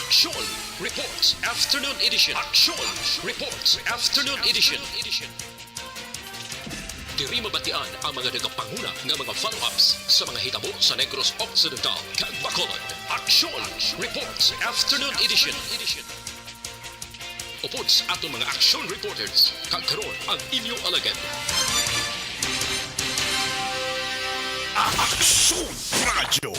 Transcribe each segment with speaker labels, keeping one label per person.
Speaker 1: Action Reports Afternoon Edition. Action Reports Afternoon Edition. Diri mabatian ang mga nagapanguna nga mga follow-ups sa mga hitabo sa Negros Occidental kag Bacolod. Action Reports Afternoon Edition. Upod sa atong mga action reporters kag karon ang inyong alagad.
Speaker 2: Action Radio.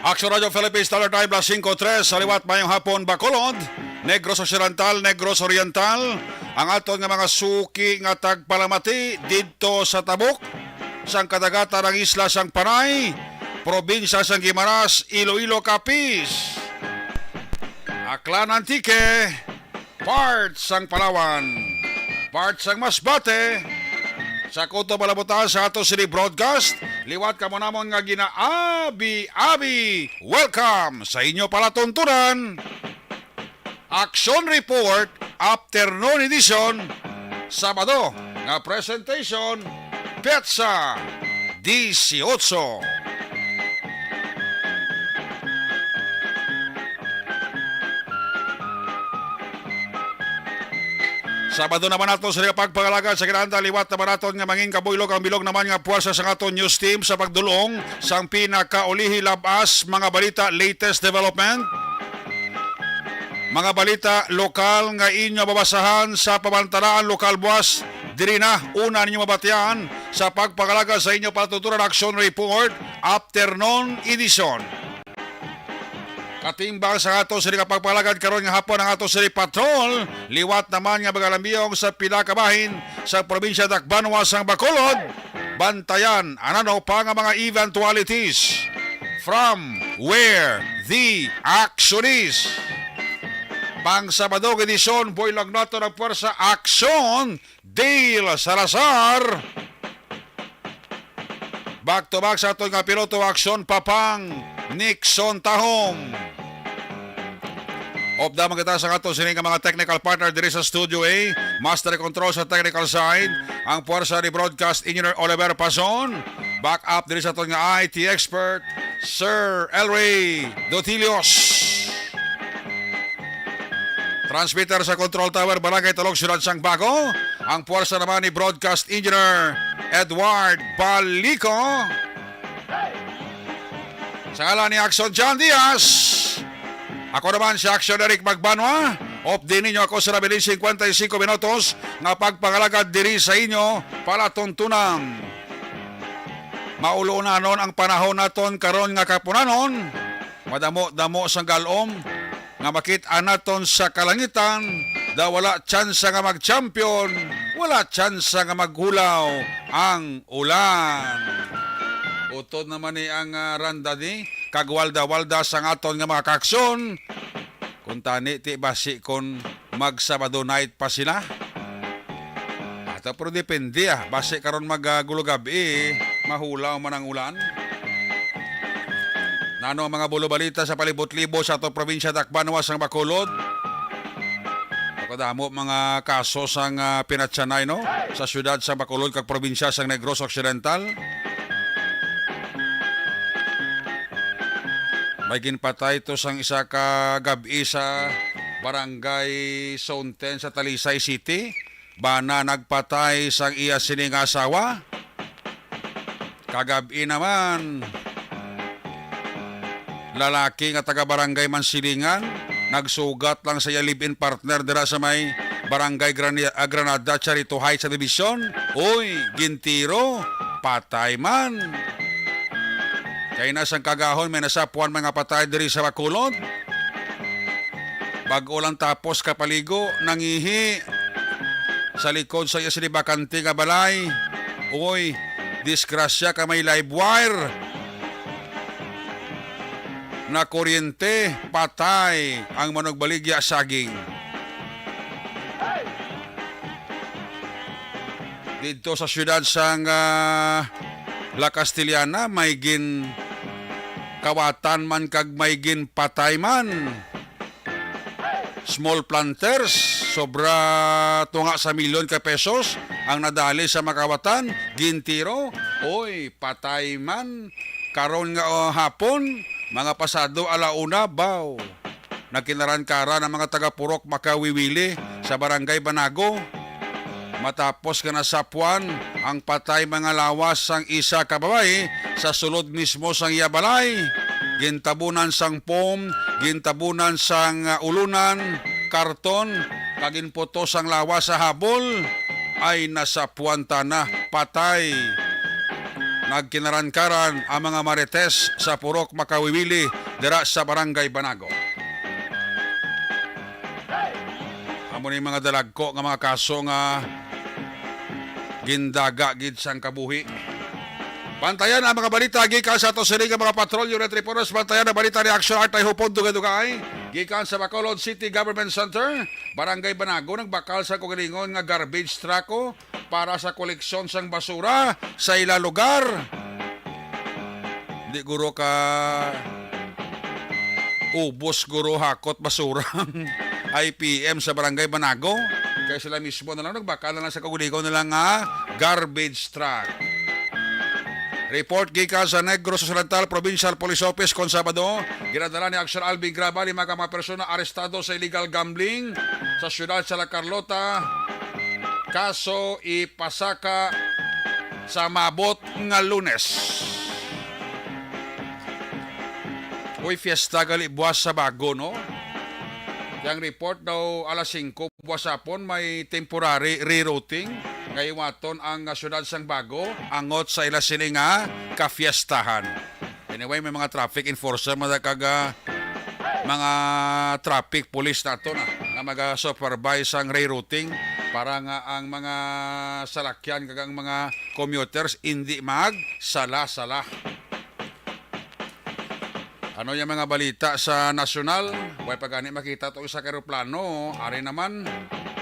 Speaker 2: Action Radio Philippines, Dollar Time, plus 5-3, sa liwat mayong hapon, Bacolod, Negros Occidental, Negros Oriental, ang aton nga mga suki nga tagpalamati dito sa Tabuk, sang kadagatan ng isla sang Panay, probinsya sang Guimaras, Iloilo, Capiz, Aklan, Antique, part sang Palawan, part sang Masbate, sa Kuto Balabutan sa ato sini broadcast, liwat ka mo namon nga ginaabi-abi. Welcome sa inyo palatuntunan. Action Report, Afternoon Edition, Sabado, nga presentation, Petsa 18. Sabado naman nato sa pagpangalaga sa kinahanglan liwat naman naton nga manging kabuylog ang bilog naman nga puwersa sa aton news team sa pagdulong sang pinakaulihi labas mga balita latest development. Mga balita lokal nga inyo babasahan sa pamantalaan lokal buwas diri na una ninyo mabatian sa pagpangalaga sa inyo patuturan action report afternoon edition. Katimbang sa ato sa pagpalagad karon nga hapon ang ato sa patrol, liwat naman nga bagalambiyong sa pinakabahin sa probinsya Tacloban sang Bacolod, bantayan anano pa nga mga eventualities from where the action is. Pang Sabado edisyon, boy lang nato ng puwersa action, Dale Salazar. Back to back sa ato nga piloto action, Papang Nixon Tahong. Obda mga kita sa ato sining mga technical partner diri sa Studio A, Master Control sa technical side, ang puwersa ni Broadcast Engineer Oliver Pazon, back up diri sa ato nga IT expert, Sir Elray Dotilios. Transmitter sa Control Tower, Barangay Talog, Ciudad sang Bago, ang puwersa naman ni Broadcast Engineer Edward Balico. Sa ngalan ni Action John Diaz, ako naman si Action Eric Magbanwa. Off din ninyo ako sa nabilis 55 minutos nga pagpangalagad diri sa inyo palatuntunan. Maulo na nun ang panahon naton karon nga kapunanon. Madamo-damo sang galom nga makita naton sa kalangitan da wala tsansa nga mag-champion, wala tsansa nga maghulaw ang ulan. Utod naman ni ang randa ni kagwalda-walda sa aton nga mga kaksyon. Kung tani ti basi kon mag-Sabado night pa sila. Ato pero depende basi karon maggulo gabi mahulaw man ang ulan. Nano ang mga bulo balita sa palibot-libo sa ato probinsya Tacloban sang Bacolod. Kadamo mga kaso sang pinatsanay no sa syudad sa Bacolod kag probinsya sang Negros Occidental. May ginpatay to sang isa ka gabi sa Barangay Zone 10 sa Talisay City. Bana nagpatay sang iya sining asawa. Kagabi naman lalaki nga taga Barangay Mansilingan nagsugat lang sa iya live-in partner dira sa may Barangay Granada Charito Heights sa Division. Uy, gintiro, patay man. Kaya nasang kagahon may nasapuan mga patay diri sa Bacolod. Bago lang tapos kapaligo, nangihi sa likod sa iya bakante nga balay. Uy, disgrasya ka may live wire na kuryente, patay ang manugbaligya saging. Dito sa syudad sang La Castellana, may gin kawatan man kag may gin patay man. Small planters, sobra tunga sa milyon ka pesos ang nadali sa makawatan, gintiro, oy, patay man. Karon nga hapon, mga pasado alauna, baw. Nagkinaran-kara ng mga taga-Purok Makawiwili sa Barangay Banago. Matapos ka nasapuan ang patay mga lawas sang isa ka babae sa sulod mismo sang iyabalay. Gintabunan sang pom, gintabunan sang ulunan, karton, kaginpoto sang lawas sa habol, ay nasapuan na patay. Nagkinaran-karan ang mga marites sa Purok Makawiwili dira sa Barangay Banago. Amo ni mga dalagko nga mga kaso nga gindaga gid sang kabuhi. Bantayan ang mga balita gikan sa ato sining mga patrolyo at reporters. Bantayan ang balita ni Action Art ay hupod dugay-dugay gikan sa Bacolod City Government Center, Barangay Banago. Nagbakal sa kugalingon nga garbage truck para sa koleksyon sang basura sa ila lugar. Di guro ka ubos guro hakot basura IPM sa Barangay Banago. Kaya sila mismo na lang nagbakal na lang sa kugalingon na lang nga garbage truck. Report gikan sa Negros Occidental Provincial Police Office kon Sabado, ginadala ni Action Alvin Graba ni mga persona arestado sa illegal gambling sa siyudad sa La Carlota. Kaso ipasaka sa mabot nga Lunes. Uy, fiesta gali buwas sa bago, no? Yang report daw alas 5 buwas hapon may temporary rerouting ngayon ang siyudad sang Bago angot sa ila sila nga kafiestahan. Anyway, may mga traffic enforcer mga traffic police nato na mag-supervise ang rerouting para nga ang mga salakyan kag ang mga commuters hindi mag-sala-sala. Ano yung mga balita sa nasyonal? Huwag pagani makita ito isa karoplano. Ari naman,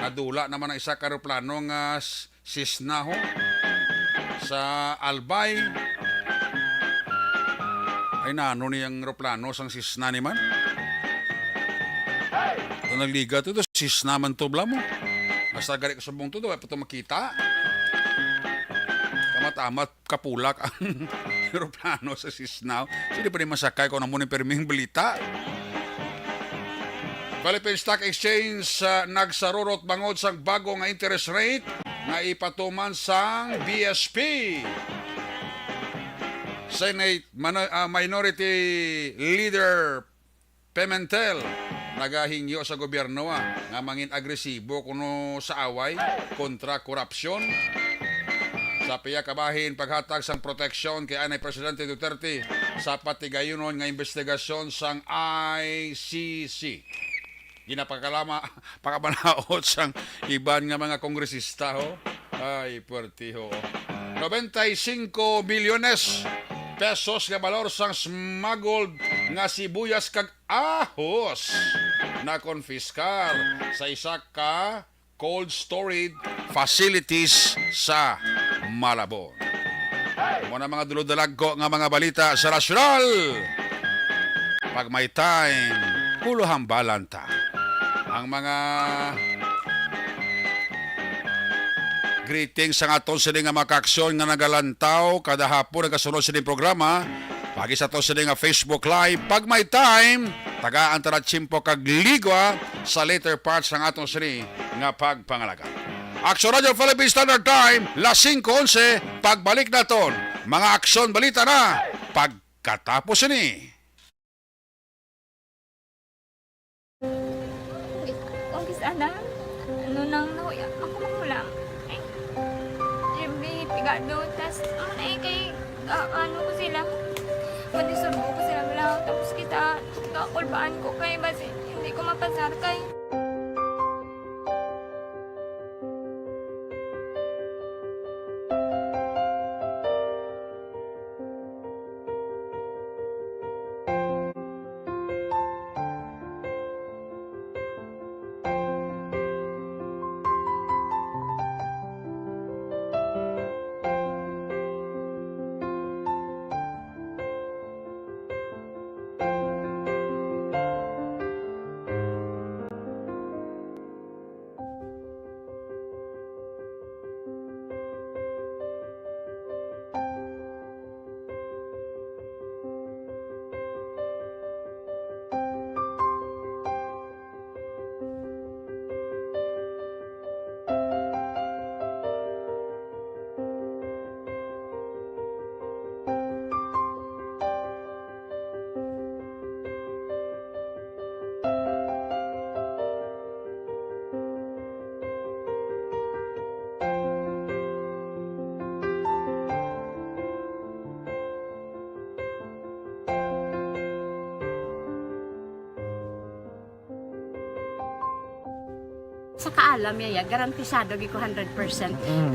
Speaker 2: nadula naman ang isa karoplano nga Cisna ho sa Albay. Ay nano niyang aeroplano sang Cisna ni man. Ito nagliga ito, Cisna man tubla mo. Basta gari ka subong ito, wala pa ito makita. Kamat-amat kapulak ang aeroplano sa Cisna. Hindi pa rin masakay kung naman yung perming balita. Philippine Stock Exchange nagsarurot bangod sang bago nga interest rate nga ipatuman sang BSP. Senate Minority Leader Pimentel nagahingyo sa gobyerno nga mangin agresibo kuno sa away kontra korupsyon. Sa piya kabahin paghatag sang proteksyon kay anay Presidente Duterte sa patigayunon nga investigasyon sang ICC. Pagkabanaot sang iban nga mga kongresista ho. Ay, puwerti ho. 95 milyones pesos nga balor sang smuggled nga sibuyas kag ahos na konfiskar sa isa ka cold storage facilities sa Malabon. Muna mga dulod-dalagko nga mga balita sa nasyonal. Pag may time, puluhang balanta. Ang mga greetings sa aton sining nga makaaksyon nga nagalantaw kada hapon nagasunod sining programa pagi sa aton sining nga Facebook Live. Pag may time, tagaan tara tsimpo kag ligwa sa later parts ng aton sining nga pagpangalaga. Aksyon Radio Philippine Standard Time, las 5:11, pagbalik naton. Mga aksyon balita na pagkatapos ni.
Speaker 3: Sana, ano nang nahuya, ako makulang. Eh, siyempre, pigado, tas, kay, ano ko sila, madisurbo ko sila lang, tapos kita, kakulbaan ko kay, basi, hindi ko mapasar kay.
Speaker 4: Sa kaalam yaya, garantisado gi ko 100%.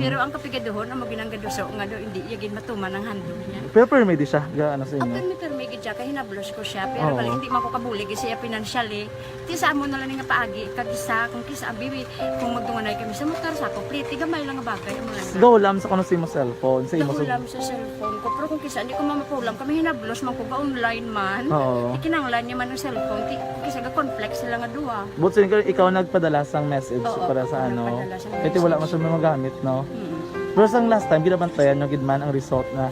Speaker 4: Pero ang kapigaduhon, ang maginanggaduso, nga do, hindi yagin matuman ang handog niya.
Speaker 5: Pero permit siya, gaano sa
Speaker 4: Ang
Speaker 5: inyo?
Speaker 4: permit siya, kaya hinablos ko siya. Pero
Speaker 5: Oo.
Speaker 4: bali, hindi man ko kabulig siya financially. Tisa mo na lang nga paagi, kagisa, kung kisa ang bibi, kung magdunganay kami sa motor sa complete, gamay lang nga bagay. Mo lang.
Speaker 5: Gawlam sa kuno sa imo cellphone, sa imo
Speaker 4: Nahulam sa cellphone ko. Pero kung kisa, hindi ko mamapulam. Kami hinablos man ko ba online man.
Speaker 5: Oo.
Speaker 4: Ikinanglan niya man ng cellphone. Kisa ga conflict sila nga duwa.
Speaker 5: But so, ikaw nagpadala sang message
Speaker 4: Oo,
Speaker 5: para sa
Speaker 4: ako
Speaker 5: ano.
Speaker 4: nagpadala sang
Speaker 5: Kasi wala
Speaker 4: message.
Speaker 5: man siya magamit, no?
Speaker 4: Mm.
Speaker 5: Pero sang last time, ginabantayan nyo gidman ang result na.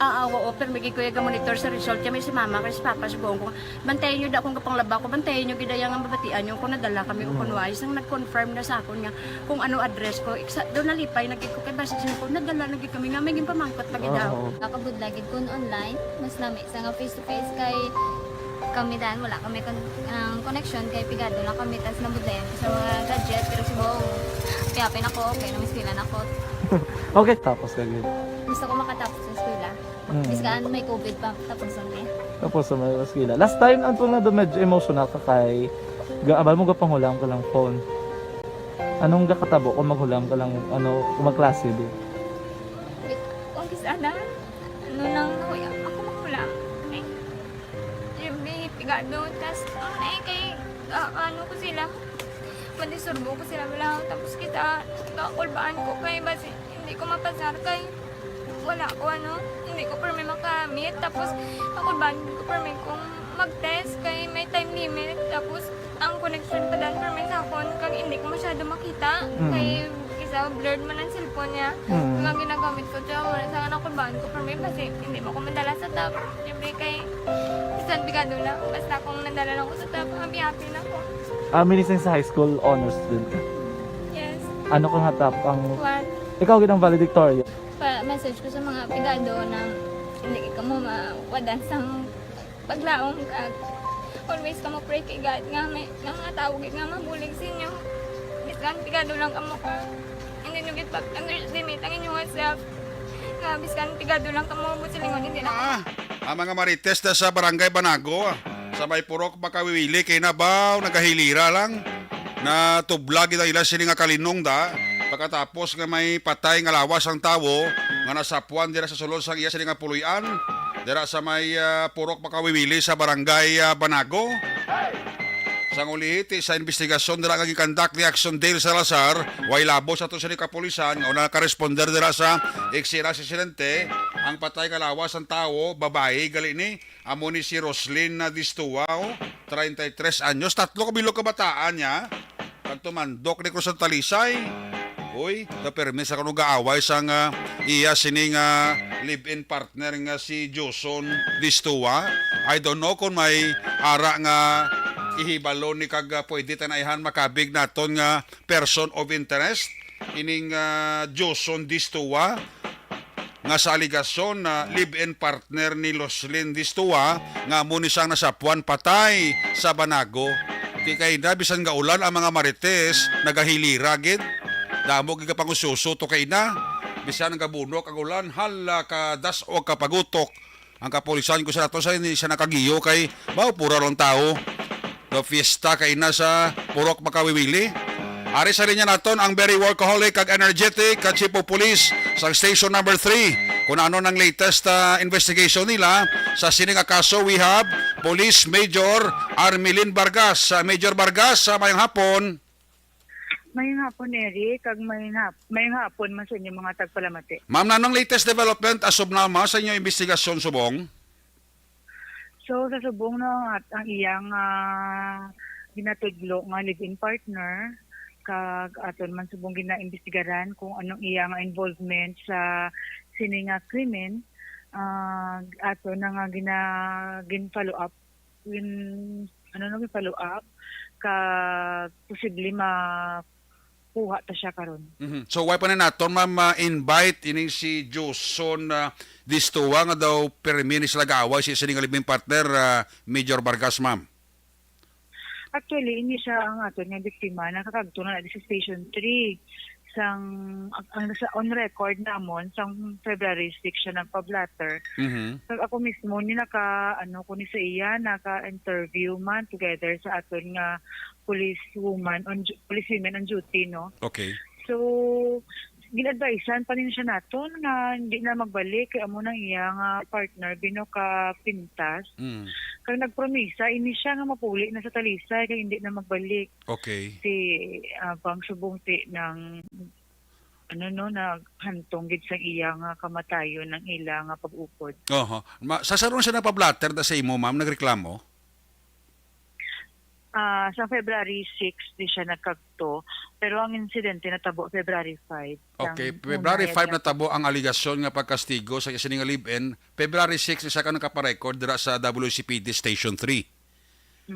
Speaker 4: Oo, pero may kuya monitor sa result niya. May si mama, kasi si papa, si buong ko. Bantayan nyo da kung kapang laba ko. Bantayan nyo gidayang ang babatian nyo. Kung nadala kami o kunwari. Isang nag-confirm na sa ako niya kung ano address ko. Doon nalipay, nagkik ko kay basis ko. Nadala, nagkik kami nga. May pamangkot lagi daw.
Speaker 5: Oo.
Speaker 3: Nakabudlagid kun online, mas lami sa nga face to face kay kami dahil wala kami connection kay pigado lang kami tas nabudlayan sa mga gadget pero si Bong piyapin ako okay na miskilan ako
Speaker 5: Okay, tapos kagid.
Speaker 3: gusto ko makatapos sa eskwela biskaan may COVID pa tapos ulit
Speaker 5: Tapos sa mga skila. Last time, ang na do medyo emotional ka kay gaabal mo gapanghulam ka lang phone. Anong gakatabo kung maghulam ka lang, ano, kung magklase di?
Speaker 3: kung kisana ano nang nahuya ako makulang eh may pigado tas kay ano ko sila madisurbo ko sila bilang tapos kita kakulbaan ko kay basi hindi ko mapasar kay wala ko hindi ko permi makamit tapos kakulbaan ko permi kung mag-test kay may time limit tapos ang connection pa dan permi sa phone kag hindi ko masyado makita kay isa blurred man ang cellphone niya nga ginagamit ko siya wala sa kakulbaan ko permi kasi hindi mo ko madala sa tab siyempre kay isang bigado lang basta kung nadala lang ko sa tab happy na ako.
Speaker 5: Minising sa high school honors student ka.
Speaker 3: Yes.
Speaker 5: Ano kang hatap ang...
Speaker 3: One,
Speaker 5: Ikaw ginang valedictorian.
Speaker 3: message ko sa mga pigado na hindi ka mo mawadan sa paglaong kag always ka mo pray kay God nga may mga tawag nga mabulig sa inyo. Biskan pigado lang kamo ko. Hindi nyo git pag underestimate ang inyong self. Nga biskan pigado lang kamo busilingon hindi na
Speaker 2: Ang mga marites na sa Barangay Banago, sa may purok makawiwili, kay nabaw, nagahilira lang, na tublag ita ila sila nga kalinong da, pagkatapos nga may patay nga lawas ang tawo, nga nasapuan dira sa sulod sang iya sila nga puluyan, dira sa may purok makawiwili sa Barangay Banago. Sang ulihiti sa investigasyon dira nga gikandak ni Action Dale Salazar, way labo sa to sa kapulisan o nakaresponder dira sa eksena aksidente ang patay kalawas ang tao, babae gali ni amo ni si Roslyn na Distua, 33 anyos, tatlo kabilo kabataan niya. Pagtumandok ni Cruz Talisay. Uy, permis sa kanong gaaway sang iya sining live-in partner nga si Joson Distua. I don't know kung may ara nga ihibalo ni kag pwede tanayhan makabig naton nga person of interest ining Joson Distua nga sa aligasyon na live-in partner ni Roslyn Distua nga mo ni siyang nasapuan patay sa Banago. Di kay na bisan nga ulan ang mga marites nagahilira gid. Damo gid ka pangususo to kay na bisan nga bunok ang ulan hala ka das o kapagutok. Ang kapulisan ko sa nato sa hindi siya nakagiyo kay bao pura ron tao. Do fiesta kay na sa purok makawiwili. Ari sa rin niya naton ang very workaholic kag energetic kag chief of police sa station number 3. Kung ano ng latest investigation nila sa sining kaso, we have Police Major Armelin Vargas. Major Vargas, mayang hapon.
Speaker 6: Mayang hapon, Eric. Kag mayang hapon man sa inyo mga tagpalamati.
Speaker 2: Ma'am, nanong latest development as of now sa inyong investigasyon subong?
Speaker 6: So, sa subong no, at ang iyang ginatudlo nga live-in partner, kag aton man subong ginaimbestigaran kung anong iyang involvement sa sining nga krimen, ato na nga gin-follow up, follow up, kag posible makuha ta siya karon.
Speaker 2: So, why pa na naton, ma'am, invite ining si Joson Distua nga daw permi ni sila gaaway si sining living partner, Major Vargas, ma'am.
Speaker 6: Actually, hindi siya ang aton nga biktima, nakakagto na sa Station 3. sang ang nasa on record namon sang February 6 siya nagpa-blatter.
Speaker 2: Mhm.
Speaker 6: So ako mismo ni naka ano ko ni sa iya naka-interview man together sa aton nga police woman on duty no.
Speaker 2: Okay.
Speaker 6: So gin-advisean pa rin siya naton nga hindi na magbalik kay amo nang iya nga partner bino ka pintas.
Speaker 2: Mm.
Speaker 6: Kag nagpromisa ini siya nga mapuli na sa Talisay kay hindi na magbalik.
Speaker 2: Okay.
Speaker 6: Si pang subong ti ng ano no naghantong gid sa iya nga kamatayon ng ila nga pag-upod.
Speaker 2: Oho. Sasaron siya na pa-blatter da sa imo, ma'am, nagreklamo?
Speaker 6: Sa February 6 di siya nagkagto pero ang insidente natabo February 5.
Speaker 2: Okay, February 5 na tabo ang aligasyon nga pagkastigo sa sining nga live-in. February 6 isa ka nakaparecord dira sa WCPD Station 3.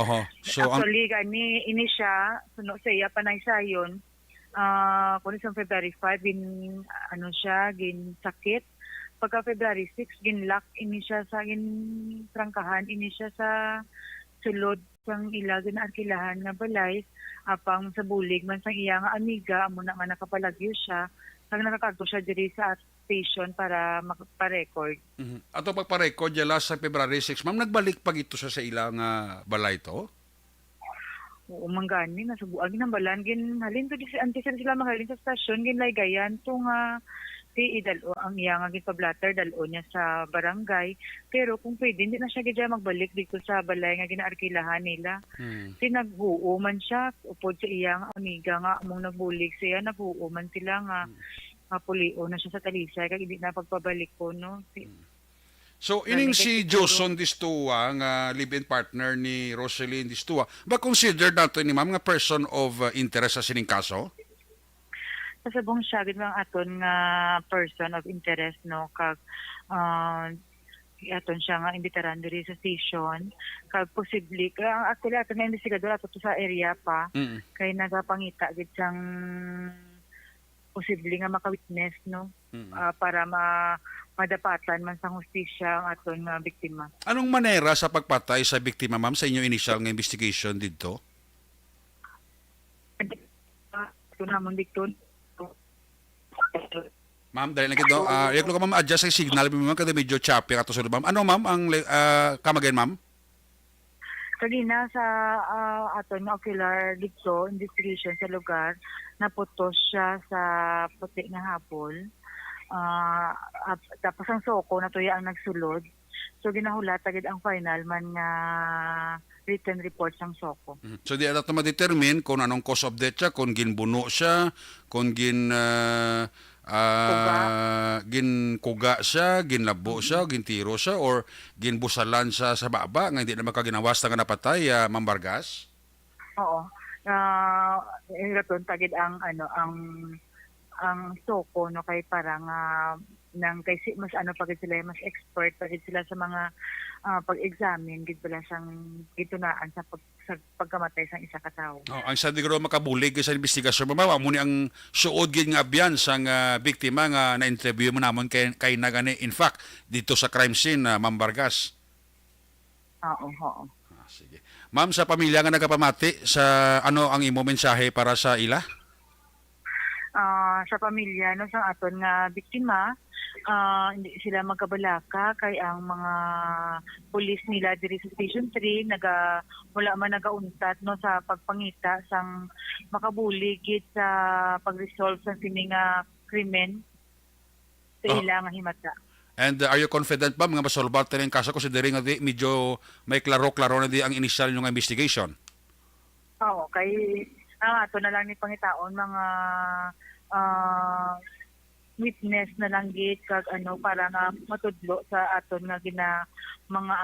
Speaker 2: Oho. So ang
Speaker 6: Actually gani ini siya suno sa iya panay sayon kuno sa February 5 ano siya gin sakit pagka February 6 gin lock ini siya sa gin trangkahan ini siya sa sulod sang ila ginaarkilahan nga balay apang sa bulig man sang iya nga amiga amo na nga nakapalagyo siya kag nakakadto siya diri sa station para makaparecord.
Speaker 2: ato pagpa-record ya last sa February 6, ma'am, nagbalik pag ito sa ilang balay to?
Speaker 6: Oo, manggani na subuan ginambalan gin halin to di sila mahalin sa stasyon gin laygayan to nga si idalo ang iya nga gipablatter dalo niya sa barangay pero kung pwede hindi na siya gidya magbalik dito sa balay nga ginaarkilahan nila. Nagbuo man siya upod sa iya nga amiga nga among nagbulig siya nagbuo man sila nga pulio na siya sa Talisay kag hindi na pagpabalik ko no.
Speaker 2: So ining si Joson Distua nga live-in partner ni Roselyn Distua, ba considered nato ni ma'am nga person of interest sa sining kaso?
Speaker 6: Kasabong siya gid mga aton nga person of interest no kag aton siya nga imbitaran diri sa station kag posible actually aton nga investigador ato sa area pa kay nagapangita gid sang posible nga maka-witness no para madapatan man sa hustisya ang aton nga biktima.
Speaker 2: Anong manera sa pagpatay sa biktima, ma'am, sa inyong initial nga investigation dito?
Speaker 6: Ito namon dito.
Speaker 2: Ma'am, dahil na kito, ko ma'am adjust ang signal, ma'am, kada medyo choppy ato sulod, ma'am. Ano, ma'am, ang kamagayan, ma'am?
Speaker 6: Kanina sa aton nga ocular dito, investigation sa lugar, naputos siya sa puti nga hapol. Tapos ang soko natuya ang nagsulod. So ginahulat agad ang final man nga written report sang soko.
Speaker 2: So di ato ma-determine kung anong cause of death siya, kung ginbuno siya, kung ginkuga siya, ginlabo siya, gintiro siya, or ginbusalan siya sa baba nga hindi na makaginawas nga napatay, Ma'am Vargas?
Speaker 6: Oo. Raton tagid ang soko no kay parang nang kay mas pagid sila mas expert pagid sila sa mga pag-examine gid pala sang gitunaan sa pagkamatay sang isa ka tawo.
Speaker 2: Ang sa digro makabulig sa investigasyon, ma'am, amo ni ang suod gid nga abyan sang biktima nga na-interview mo namon kay nagani in fact dito sa crime scene, Ma'am Vargas.
Speaker 6: Oo.
Speaker 2: Sige. Ma'am, sa pamilya nga nagapamati, sa ano ang imo mensahe para sa ila?
Speaker 6: Sa pamilya no sa aton nga biktima, hindi sila magkabalaka kay ang mga pulis nila diri sa Station 3 wala man nagauntat no sa pagpangita sang makabuligid sa pag-resolve sa sining nga krimen sa ila nga himata.
Speaker 2: And are you confident ba mga masolbar tayo yung kaso considering nga di medyo may klaro-klaro na di ang initial yung investigation?
Speaker 6: Oo, kay ato na lang ni pangitaon mga witness na lang gid kag para nga matudlo sa aton nga mga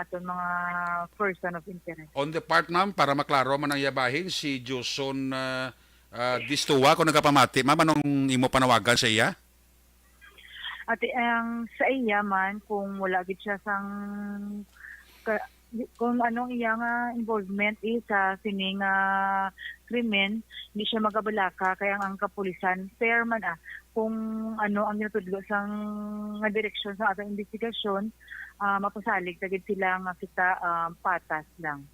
Speaker 6: person of interest.
Speaker 2: On the part, ma'am, para maklaro man ang yabahin si Joson Distua kung nagapamati, ma'am, anong imo panawagan sa iya?
Speaker 6: At ang sa iya man kung wala gid siya sang kung anong iya nga involvement sa sining krimen, hindi siya magabalaka kaya ang kapulisan fair man kung ano ang ginatudlo sang nga direksyon sa atong investigasyon, mapasalig tagid sila nga kita patas lang.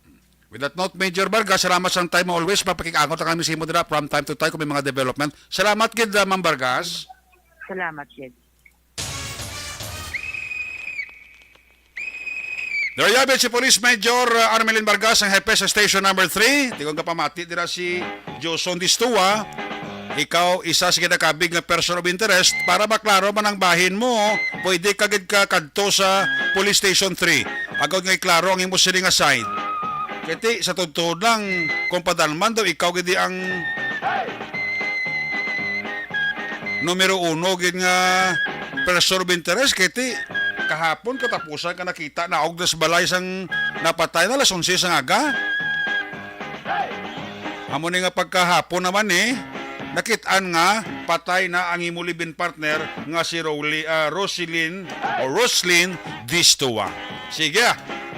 Speaker 2: With that note, Major Vargas, salamat sa time mo always. Mapakikaangot ang kami sa imo dira from time to time kung may mga development. Salamat gid, Ma'am Vargas.
Speaker 6: Salamat, Jed.
Speaker 2: There you have it, si Police Major Armelin Vargas, ang hepe sa Station Number 3. Di ko kapamati dira si Joson Distua. Ikaw, isa sa kinakabig na person of interest para maklaro man ang bahin mo, pwede kagid ka kadto sa Police Station 3. Agad nga iklaro ang imo siling aside. Kiti, sa tugtod lang, kung padalman daw, ikaw gidi ang numero 1 gid nga person of interest. Kiti, kahapon katapusan ka nakita na og das balay sang napatay na alas 11 sang aga. Amo ni nga pagkahapon naman nakitaan nga patay na ang imo live-in partner nga si Roslyn Distua. Sige,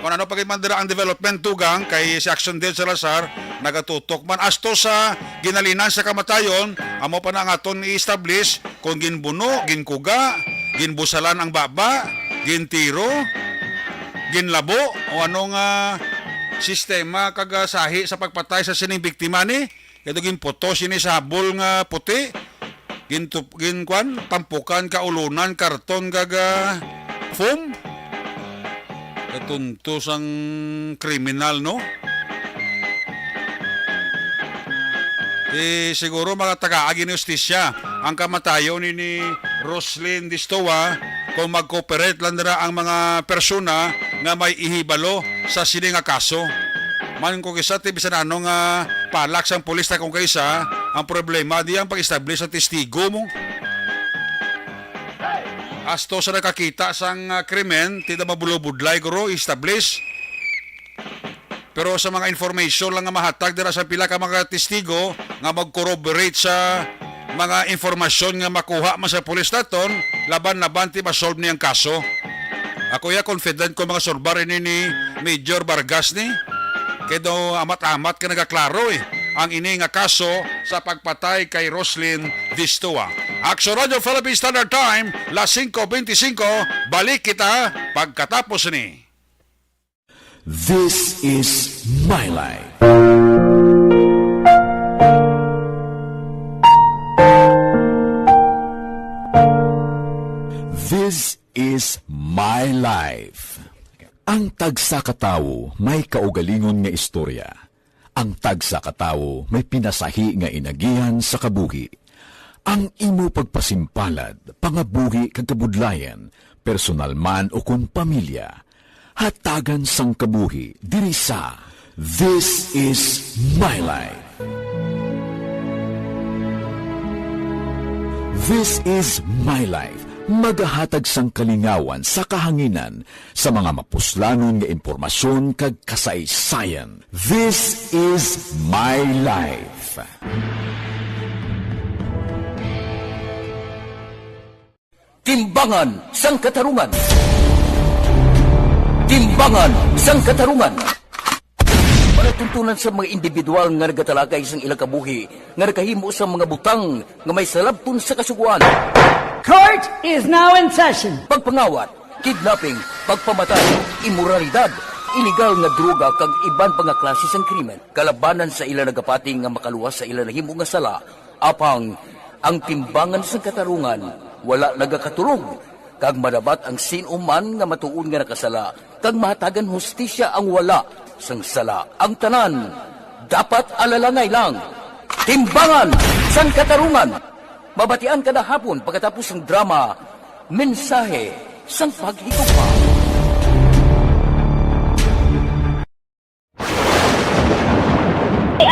Speaker 2: kung ano pagimandira ang development tugang kay si Action Del Salazar, nagatutok man asto sa ginalinan sa kamatayon, amo pa na nga aton i-establish kung ginbuno, ginkuga, ginbusalan ang baba, gintiro, ginlabo, o anong sistema kagasahi sa pagpatay sa sining biktima ni. Ito ginpoto sini sa habol nga puti, ginkwan, pampukan, kaulunan, karton, gaga, foam. Katuntos ang kriminal, no? Siguro mga taga-agi ni Justisya ang kamatayon ni Roslyn Distua kung mag-cooperate lang nila ang mga persona nga may ihibalo sa sini nga kaso. Man kung isa, tibisan ano nga palak sang pulis na kung kaisa, ang problema di ang pag-establish sa testigo mo. Asto sa nakakita sang krimen, tida mabulobudlay guro, establish. Pero sa mga information lang nga mahatag dira sa pila ka mga testigo nga mag-corroborate sa mga informasyon nga makuha man sa pulis naton, laban-laban ti masolve niyang kaso. Ako ya confident ko mga solbar ni Major Vargas ni. Kaya amat-amat ka nagaklaro ang ini nga kaso sa pagpatay kay Roslyn Distua. Action Radio Philippine Standard Time, las 5:25, balik kita pagkatapos ni.
Speaker 7: This is my life. This is my life. Ang tagsa katawo may kaugalingon nga istorya. Ang tagsa katawo may pinasahi nga inagihan sa kabuhi. Ang imo pagpasimpalad, pangabuhi kag kabudlayan, personal man o kun pamilya, hatagan sang kabuhi diri sa This is my life. This is my life. Magahatag sang kalingawan sa kahanginan sa mga mapuslanon nga impormasyon kag kasaysayan. This is my life.
Speaker 8: Timbangan sang katarungan. Timbangan sang katarungan. Panatuntunan sa mga individual nga nagatalagay sang ilang kabuhi, nga nakahimo sa mga butang nga may salabton sa kasuguan.
Speaker 9: Court is now in session.
Speaker 8: Pagpangawat, kidnapping, pagpamatay, imoralidad, iligal nga droga kag iban pa nga klase sang krimen. Kalabanan sa ila nagapating nga makaluwas sa ila nahimo nga sala, apang ang timbangan sang katarungan wala nagakatulog. Kag madabat ang sinuman nga matuon nga nakasala, kag mahatagan hustisya ang wala sang sala. Ang tanan dapat alalangay lang. Timbangan sang katarungan. Mabatian kada hapon pagkatapos ng drama, mensahe sang paghigugma.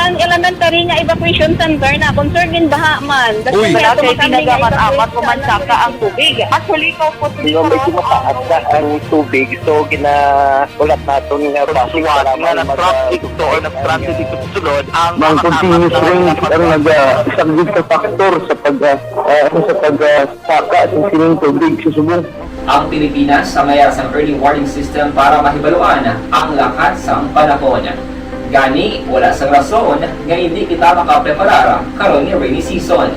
Speaker 10: Ang elementary nga evacuation center na concern din baha man.
Speaker 2: Uy.
Speaker 10: Kaya ginagamat-amat kumansaka ang tubig. Actually, ko po
Speaker 11: Hindi mo may sumataas na ang tubig. So, ulat natin nga basuhan nga nag-traffic to or nag-traffic dito sa sulod. Ang continuous ring ang isang dito factor sa pagsaka sa sining tubig sa subong.
Speaker 12: Ang Pilipinas sa mayroon sa early warning system para mahibaluan ang lakas ng panahon. Gani, wala sa rason nga hindi kita makapreparar karon ni rainy season.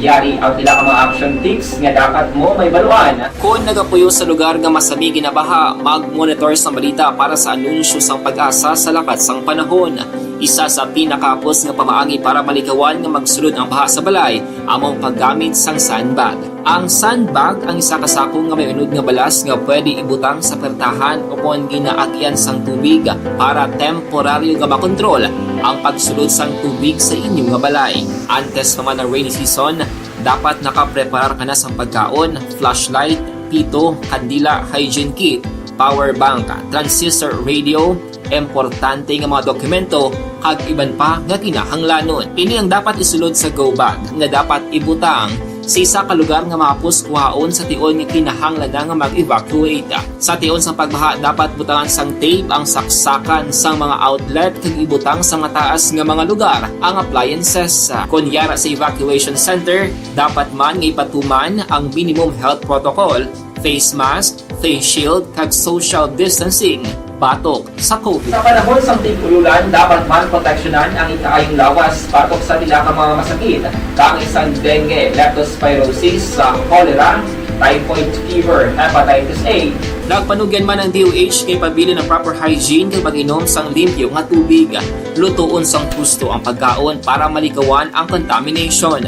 Speaker 12: Yari ang pila ka mga action tips nga dapat mo may baluan. Kung nagapuyo sa lugar nga masami ginabaha, mag-monitor sa balita para sa anunsyo sang pag-asa sa lakat sang panahon. Isa sa pinakapos nga pamaagi para malikawan nga magsulod ang baha sa balay, among paggamit sang sandbag. Ang sandbag ang isa kasakong nga may unod nga balas nga pwede ibutang sa pertahan o kung ginaagyan sang tubig para temporaryo nga makontrol ang pagsulod sang tubig sa inyong nga balay. Antes naman ng rainy season, dapat nakapreparar ka na sang pagkaon, flashlight, pito, kandila, hygiene kit, power bank, transistor radio, importante nga mga dokumento kag iban pa nga kinahanglanon. Ini ang dapat isulod sa go bag nga dapat ibutang sa isa ka lugar nga mapus kuhaon sa tion nga kinahanglan nga mag-evacuate. Sa tion sa pagbaha dapat butangan sang tape ang saksakan sang mga outlet kag ibutang sa mataas nga mga lugar ang appliances. Kunyara sa evacuation center, dapat man nga ipatuman ang minimum health protocol, face mask, face shield kag social distancing batok sa COVID. Sa panahon sa tig-ululan, dapat man proteksyonan ang ikaayong lawas batok sa tila ka mga masakit, kang isang dengue, leptospirosis, cholera, typhoid fever, hepatitis A. Nagpanugyan man ang DOH kay pabili ng proper hygiene kay pag-inom sang limpyo nga tubig. Lutuon sang husto ang pagkaon para malikawan ang contamination.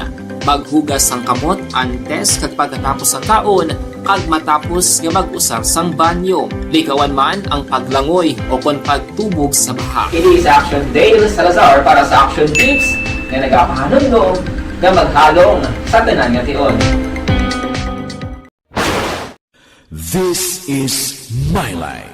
Speaker 12: Maghugas sang kamot antes kag pagkatapos ang kaon kag matapos nga mag-usar sang banyo. Likawan man ang paglangoy o kon pagtubog sa baha. It is Action Dale Salazar para sa Action Tips nga nagapahanundong nga maghalong sa tanan nga tion.
Speaker 7: This is My Life.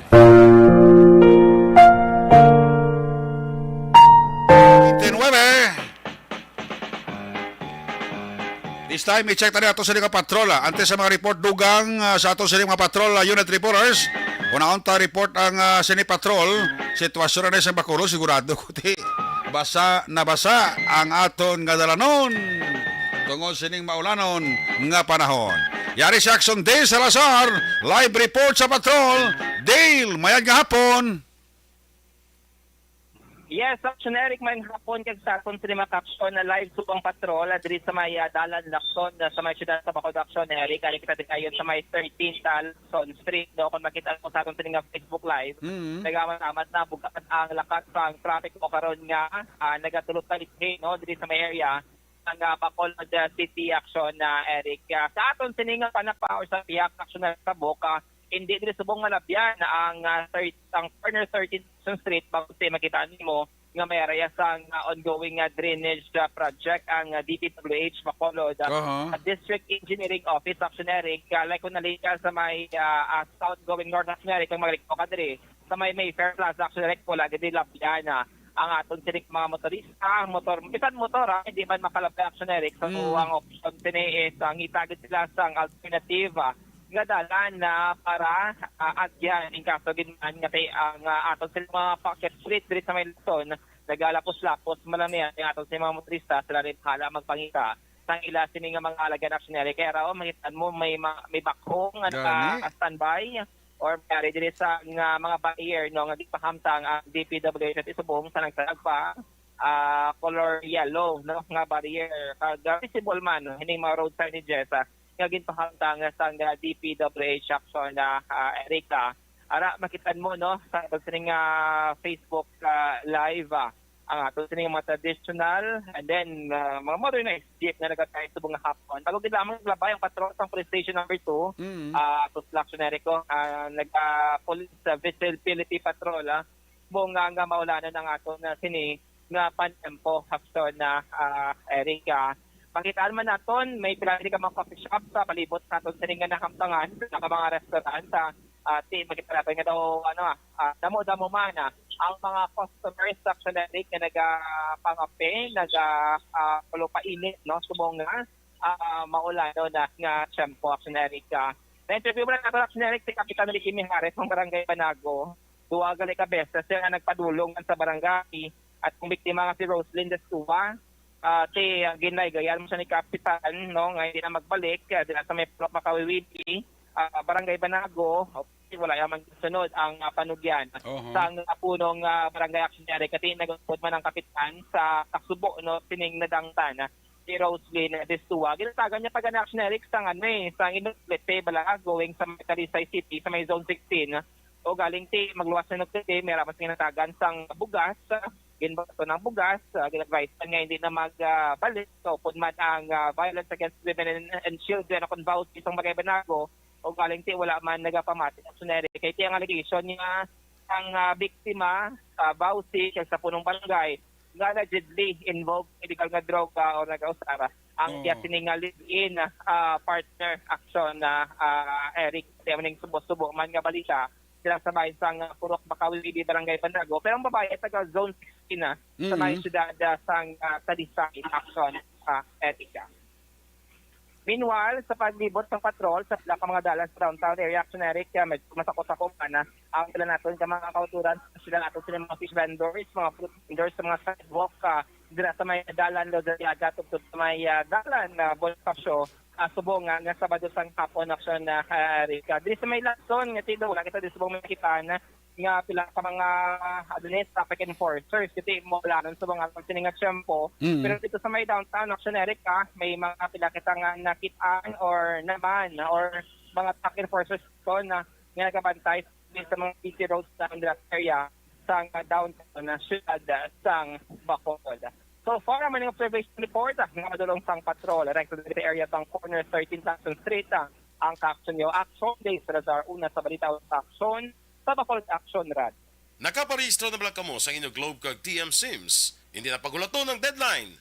Speaker 2: This time, i-check tayo ato sa mga patrola. Antes sa mga report dugang sa ato sa mga patrola unit reporters. Una-unta report ang sini patrol. Sitwasyon na sa Bacolod, sigurado ko basa na basa ang aton nga dalanon. Tungod sining maulanon nga panahon. Yari si Action Dale Salazar, live report sa patrol. Dale, mayag nga hapon.
Speaker 10: Yes, Action Eric, may hapon kag sa aton sa mga kapsyon na live subang patrol diri sa may dalan Lacson sa may siyudad sa Bacolod. Action Eric, kali kita kayon sa may 13th Lacson Street do kung makita mo sa aton sa mga Facebook live. Nagaman-amat na bugat ang lakas sang traffic o karon nga nagatulot ka no diri sa may area ang Bacolod City. Action na Eric. Sa aton sininga panapa or sa piyak action na sa Boca, hindi diri subong nga labyan ang corner 13th Street bago makita nimo nga may area sang ongoing drainage project ang DPWH Bacolod District Engineering Office. Action Eric, like kung nalika sa may south going north Action Eric ang magrikto ka diri sa may Mayfair Plaza Action Eric wala gid labyan ang aton sinig mga motorista, bisan motor hindi man makalabay Action Eric. So ang option tini is ang itagid sila sang alternative nga dalan na para agyan in kaso ginman nga ang aton sa mga pocket street diri sa may Luzon nagalapos-lapos malami ang aton sa mga motorista sila rin hala magpangita sang ila sini nga mga alagyan actionary kaya raw makitaan mo may backhoe nga standby or mayari diri sa nga mga barrier no nga gipahamtang ang DPWH at isubong sa nagsagpa color yellow no nga barrier kag visible man hining mga road signages nga ginpahamtang sa DPWH Action na Erika. Ara makitaan mo no sa sining Facebook live ang ato sining mga traditional and then mga modernized jeep na nagatay subong nga hapon. Bago gid lamang labay ang patrol sa police station number 2 ato sa Action Eriko police visibility patrol buong nga maulanan ng ato na sini nga pantempo Action na Erika. Pakitaan man naton may pilari ka mga coffee shop sa palibot sa aton siningan na hamtangan na mga restaurant sa makita natin nga daw damo-damo man ang mga customers sa Action Eric na nagapangape painit no subong nga maulano na nga tiyempo Action Eric. Na-interview mo na natin Action Eric si Kapitan Ricky Mijares ng Barangay Banago. Duwa gali ka beses siya nga nagpadulong sa barangay at kung biktima nga si Roslyn Destua ginay gayan mo siya ni Kapitan no nga hindi na magbalik dila sa may Makawiwiti Barangay Banago wala yaman sunod ang panugyan sa punong Barangay Action Eric kasi nagpud man ang Kapitan sa Taksubo no sining nadangtan si Roslyn Destua. Ginatagan niya pag action Eric sang sang inuplete bala going sa Talisay City sa may zone 16. O galing ti magluwas na nagtete, may ramas ginatagan sang bugas, ginbato ng bugas, ginadvise nga hindi na magbalik. So pud man ang violence against women and children akong vows isang Magay-Banago. O galing ti wala man nagapamati action Eric. Kaya ti ang allegation niya ang biktima sa Bausi sa punong barangay nga allegedly involved illegal nga droga o nag-ausara ang sininga live-in partner action na Eric Temening subo-subo man nga balita sila sa bayan sang Purok Bakawi Barangay Banago pero ang babae ay taga zone 16 na sa may syudad sang Talisay action Erika. Meanwhile, sa paglibot ng patrol sa pila ka mga dalan sa downtown area action Eric, medyo masakot-sakot na ang sila natin ka mga kauturan, sila natin sila mga fish vendors, mga fruit vendors sa mga sidewalk, dila sa may dalan, Lodariaga, tugtog sa may dalan na Bonifasio, subong nga Sabado sang hapon action na Eric. Dili sa may Lacson, nga tilo, wala kita dili subong may kitaan nga pila ka mga traffic enforcers kasi mo planon sa mga pagsiningat syempo pero dito sa may downtown action Eric may mga pila kita nga nakitaan or naman or mga traffic enforcers ko na nga nagabantay sa mga busy roads sa area sa downtown na syudad sang Bacolod. So far man yung observation report nga madulong sang patrol right to the area sang corner 13th Street ang action nyo action days Lazar una sa balita sa action sa Bacolod Action Rad.
Speaker 13: Nakaparehistro na bala kamo sa inyong Globe kag TM Sims. Hindi na pagulato ng deadline.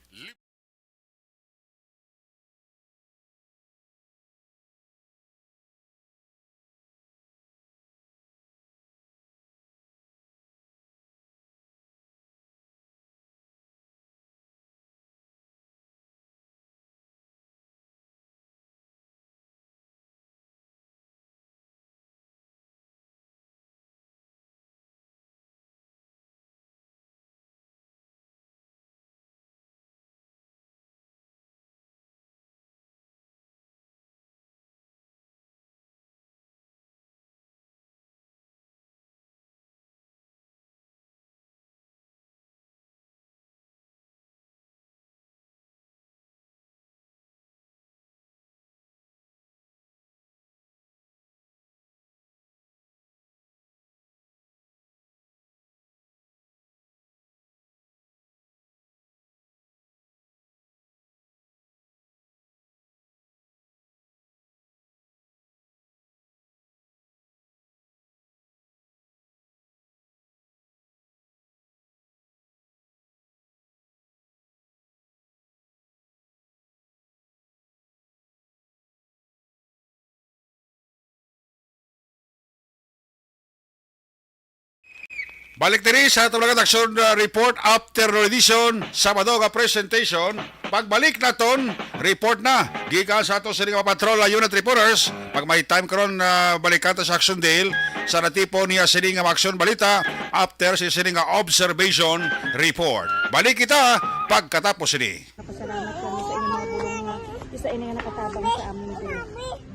Speaker 2: Balik diri sa Tulagan Action Report after edition Sabado nga presentation. Pagbalik naton report na gikan sa ato sining patrol unit reporters pag may time karon balikan ta sa Action Dale sa natipo niya sining action balita after si sining observation report. Balik kita pagkatapos ini.
Speaker 14: Pasalamat kami sa inyong mga bulong nga isa ini nga nakatabang sa amin din.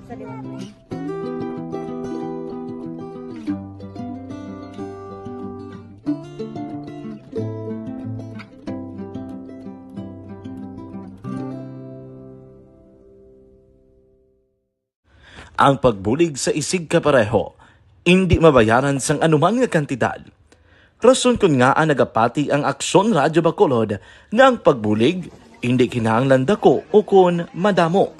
Speaker 14: Sa liwanag.
Speaker 5: Ang pagbulig sa isig kapareho, hindi mabayaran sang anuman nga kantidad. Rason kun nga ang nagapati ang Aksyon Radyo Bacolod nga ang pagbulig, hindi kinahanglan dako o kun madamo.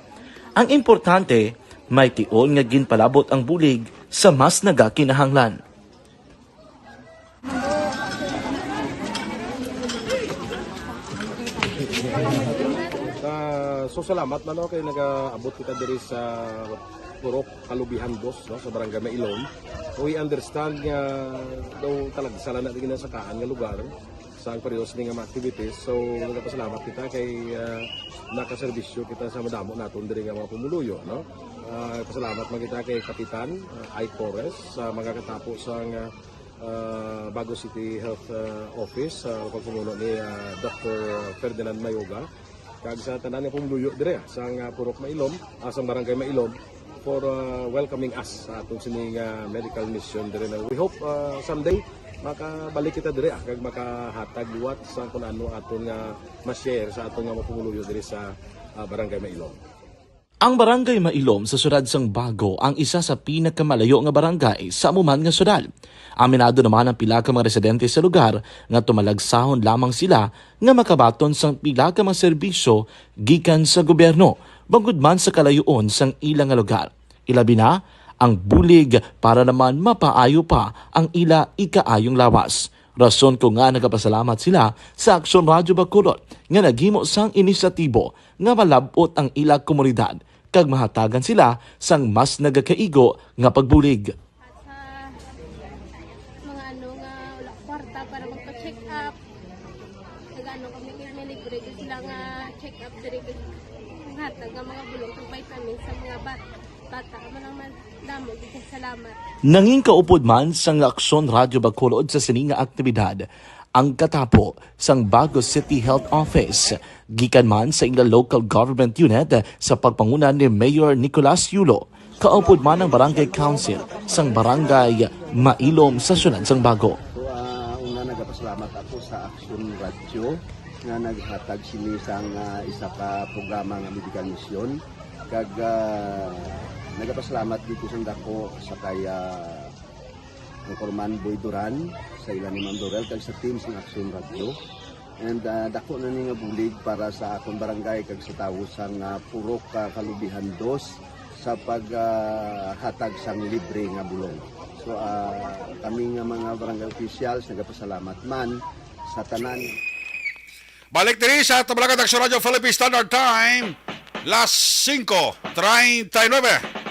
Speaker 5: Ang importante, may tion nga ginpalabot ang bulig sa mas nagakinahanglan.
Speaker 15: So salamat man kay nagaabot kita diri sa Purok Kalubihan Boss no sa Barangay Mailom. We understand nga daw talaga sala na din sa kaan nga lugar sa periodos ning mga activities. So nagapasalamat kita kay nakaserbisyo kita sa madamo naton diri nga mga pumuluyo no. Pasalamat man kita kay Kapitan I. Torres sa mga katapos sang Bago City Health Office sa pagpumuno ni Dr. Ferdinand Mayoga. Kag sa tanan nga pumuluyo dire sa Purok Mailom, sa Barangay Mailom for welcoming us sa atong sining medical mission dire. We hope someday makabalik kita dire kag makahatag liwat sa kung ano aton nga ma-share sa aton nga mapumuluyo dire sa Barangay Mailom.
Speaker 5: Ang Barangay Mailom sa siyudad sang Bago ang isa sa pinakamalayo nga barangay sa amuman nga siyudad. Aminado naman ang pila ka mga residente sa lugar nga tumalagsahon lamang sila nga makabaton sang pila ka mga serbisyo gikan sa gobyerno bangod man sa kalayoon sang ilang nga lugar. Ilabi na ang bulig para naman mapaayo pa ang ila ikaayong lawas. Rason ko nga nagapasalamat sila sa Aksyon Radyo Bacolod nga naghimo sang inisyatibo nga malabot ang ila komunidad kag mahatagan sila sang mas nagakaigo nga pagbulig.
Speaker 16: Mga ano nga wala kwarta para magpa-check up. Nagano kami kaya libre sila nga check up diri hatag nga mga bulong ng vitamin sa mga bata man naman damo gid salamat.
Speaker 5: Nanging kaupod man sang Aksyon Radyo Bacolod sa sininga aktibidad ang katapo sang Bago City Health Office gikan man sa ilang local government unit sa pagpanguna ni Mayor Nicolas Yulo. Kaupod man ang Barangay Council sang Barangay Mailom sa siyudad sang Bago.
Speaker 17: So una nagapasalamat ako sa Aksyon Radyo nga naghatag sini sang isa ka programa nga medical mission kag nagapasalamat dito sa dako sa kaya ang Corman Boy Duran sa ilan ni Ma'am Dorel kag sa team sa Aksyon Radyo and dako na ni nga bulig para sa akong barangay kag sa tawo sang Purok Kalubihan 2 sa paghatag sang libre nga bulong. So kami nga mga barangay officials nagapasalamat man sa tanan.
Speaker 2: Balik diri sa Tabalagat Aksyon Radio Philippine Standard Time, las 5:39.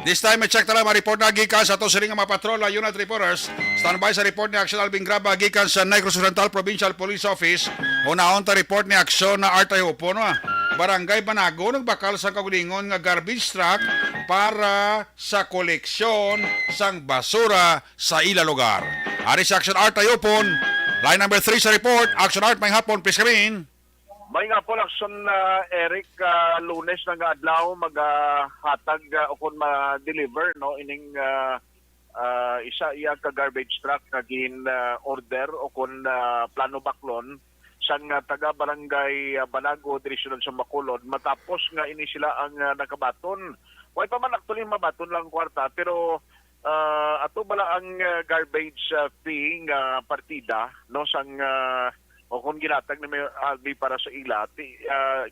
Speaker 2: This time, I check talang ma-report na gikan sa sining nga mga patrola unit reporters. Standby sa report ni Aksyon Alvin Graba gikan sa Negros Oriental Provincial Police Office. Una-on ta report ni Aksyon na Artay Upo, no? Barangay Banago nagbakal sa kagulingon nga garbage truck para sa koleksyon sang basura sa ila lugar. Ari sa Aksyon Artay Upon, line number 3 sa report. Aksyon Art, may hapon, please come in.
Speaker 18: May nga po Aksyon Eric, Lunes na nga adlaw maghatag o kung ma-deliver no ining isa iya ka garbage truck nga gin order o kung plano baklon sang taga barangay Banago direksyon sa Bacolod matapos nga ini sila ang nakabaton. Way pa man actually mabaton lang kwarta pero ato bala ang garbage fee nga partida no sang o kung ginatag ni Mayor Albi para sa ila,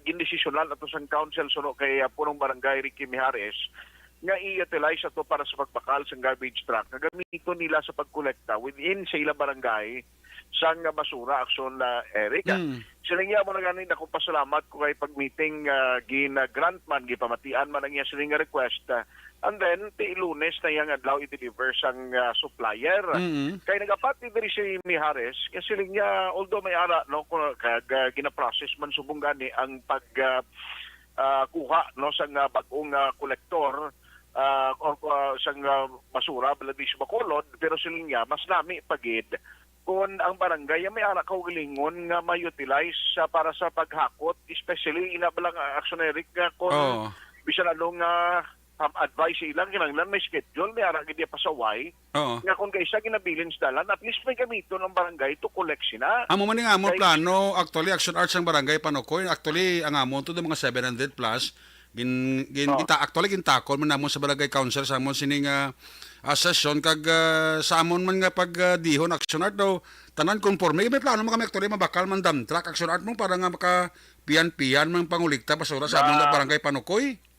Speaker 18: gindesisyonan ato sang council suno kay punong barangay Ricky Mijares nga i-utilize ato para sa pagbakal sa garbage truck. Gamiton nila sa pagkolekta within sa ila barangay sang basura Aksyon Eric. Silinga mo na ganin ako pasalamat ko kay pag-meeting gin-grant man, gipamatian man ang iya silinga request. And then, Lunes na yung adlaw i-deliver sang supplier. Kaya nagapati diri si Mijares, kasi siling niya, although may ara, no, gina-process man subong gani ang pag-kuha no, sang bagong kolektor or sang basura, baladi sa Bacolod, pero siling niya, mas nami pagid kung ang barangay may ara kaugalingon nga ma-utilize para sa paghakot, especially inabalang Aksyon Eric kung bisan anong advice ilang kinanglan may schedule may ara gid pasaway nga kung kaysa ginabilin sa dalan at least may gamito ng barangay to collect sina.
Speaker 2: Amo man nga amon plano actually Aksyon Arts ang barangay Panokoy actually ang amon to mga 700 plus actually gintakon man namon sa barangay council sa amon sining session kag sa amon man nga pag dihon Aksyon Art daw tanan conforme may plano man kami actually mabakal man dump truck Aksyon Art mo para nga maka pian-pian man pangulikta basura sa amon barangay Panokoy.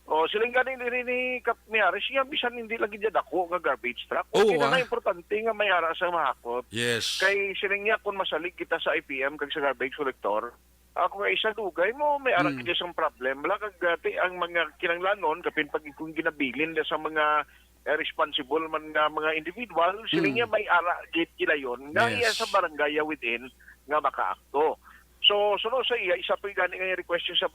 Speaker 18: Siling ganin ni Kap Mijares, siya bisan hindi lagi dyan ako nga garbage truck. Okay na importante nga may ara sa mahakot.
Speaker 2: Yes.
Speaker 18: Kay siling niya kung masalig kita sa IPM kag sa garbage collector, ako nga isa dugay mo, may ara kita sang problem. Wala kag ang mga kinanglanon, kapin pag kung ginabilin sa mga responsible man nga mga individual, siling niya may ara git kilayon nga iya sa barangay within nga makaakto. So, sunod sa iya, isa pa yung gani nga request sa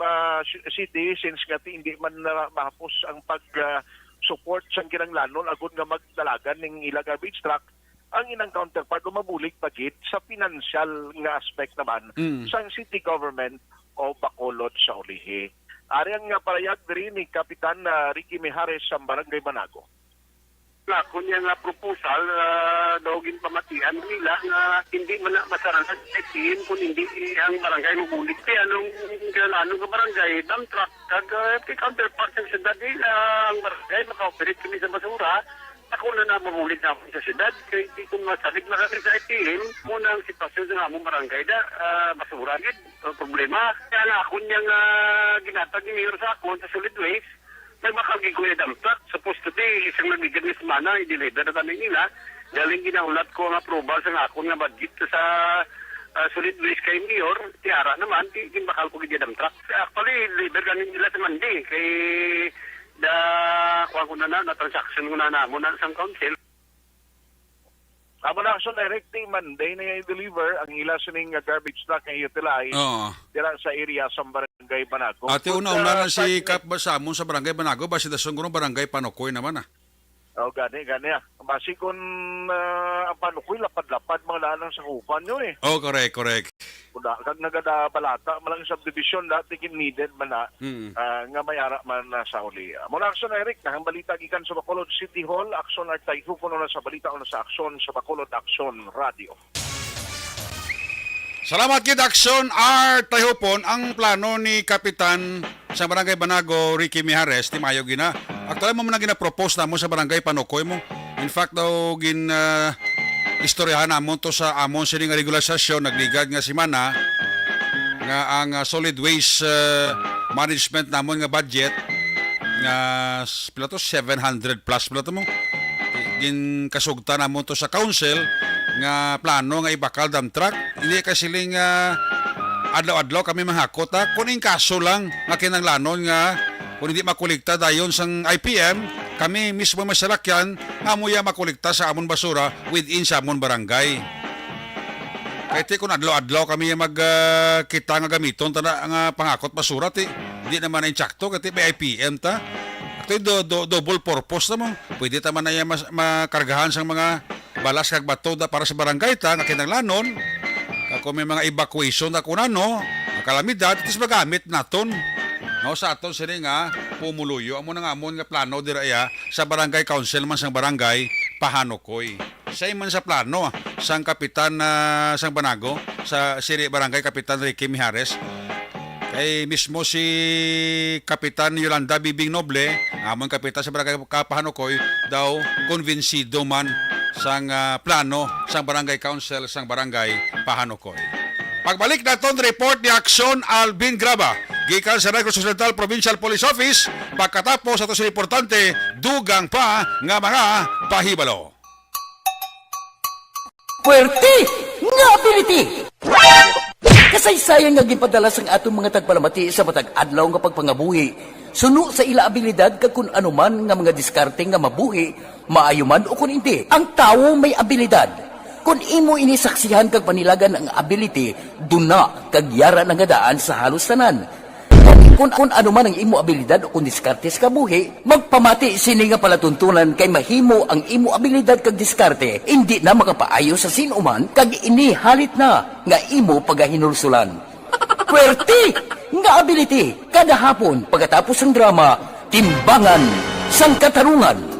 Speaker 18: city since nga hindi man mahapos ang pag-support sa kinanglanon agud nga magdalagan ng ila garbage truck, ang inang counterpart mabulig pagit sa financial nga aspect naman sa city government o Bacolod sa ulihi. Ari ang parayag diri ni Kapitan Ricky Mijares sa Barangay Banago.
Speaker 11: na ako niya nga proposal daw ginpamatian nila nga hindi man na masaranan sa team kung hindi ang barangay mabulit. Kaya anong ka barangay, dump truck, counterpart ng syudad ang barangay, maka-operate kami sa basura. Ako na mabulit na ako sa syudad. Kaya hindi ko masabik na kami sa team. Muna ang sitwasyon sa among barangay na basura. Problema. Kaya na ako niyang ginatag ni Mayor sa ako sa solid waste. May makagigawin na dump truck. Supposed to be, isang nabigyan ni semana, i-deliver na kami nila. Galing ginaulat ko ang approval sa ako nga budget sa solid waste kay Mayor. Tiara naman, bakal ko gigawin dump truck. Actually, deliver ganin nila sa Monday. Kay kuha ko na transaction ko na muna sa council.
Speaker 18: Amo na action direct Monday na i-deliver ang ila sining garbage truck nga utilize dira sa area sa barangay Banago.
Speaker 2: Ate una lang si Kap Basamon sa barangay Banago, basi dasong ko barangay Panokoy naman
Speaker 18: gani basi kun ang Panokoy lapad-lapad mga lanang sa kupan nyo
Speaker 2: correct.
Speaker 18: Kag nagada balata malang subdivision dati kin needed man na nga mayara man na sa uli. Mula action Eric na ang balita gikan sa Bacolod City Hall, action artay kuno na sa balita na sa action sa Bacolod Action Radio.
Speaker 2: Salamat kid Action Art Tayhupon. Ang plano ni Kapitan sa Barangay Banago, Ricky Mijares, ti Mayo gina. Actually mo na gina-propose na mo sa Barangay Panokoy mo. In fact daw istoryahan namon to sa amon sining regulasyon nagligad nga si Mana nga ang solid waste management namon nga budget nga pila to 700 plus pila to mo. Gin kasugta namon to sa council nga plano nga ibakal dump truck. Hindi kasi siling adlaw-adlaw kami mahakot kuning kaso lang nga kinanglanon nga kung hindi makulikta dayon sang IPM, kami mismo masalakyan nga muya makulikta sa amon basura within sa amon barangay. Kahit kung adlaw-adlaw kami kita nga gamiton nga pangakot basura hindi naman na insakto kasi may IPM ta. Ito double purpose na mo. Pwede taman na makargahan sang mga balas kag bato para sa barangay ta nga kinanglanon. Kung may mga evacuation na kunano, kalamidad, itis magamit naton. No, sa aton sila nga pumuluyo. Amo na nga amon nga plano diraya sa barangay council man sang barangay Pahanokoy. Sa man sa plano sang kapitan sang Banago sa siri barangay Kapitan Ricky Mijares. Kay mismo si Kapitan Yolanda Bibing Noble, amon kapitan sa barangay Pahanokoy daw konbensido man sang plano sang barangay council sang barangay Pahanokoy. Pagbalik naton report ni Action Alvin Graba gikan sa Negros Occidental Provincial Police Office pagkatapos ato sa importante dugang pa nga mga pahibalo.
Speaker 8: Puwerte nga ability! Kasaysayan nga gipadala sang atong mga tagpalamati sa matag adlaw nga pagpangabuhi. Suno sa ila abilidad kag kun anuman nga mga diskarte nga mabuhi, maayo man o kun hindi. Ang tawo may abilidad. Kung imo inisaksihan kag panilagan ang ability, duna kag yara nga daan sa halos tanan. Kung ano man ang imo abilidad o kung diskarte sa kabuhi, magpamati sini nga palatuntunan kay mahimo ang imo abilidad kag diskarte, hindi na makapaayo sa sinuman kag ini halit na nga imo pagahinulsulan. Puwerte nga ability kada hapon pagkatapos ng drama, Timbangan sang Katarungan.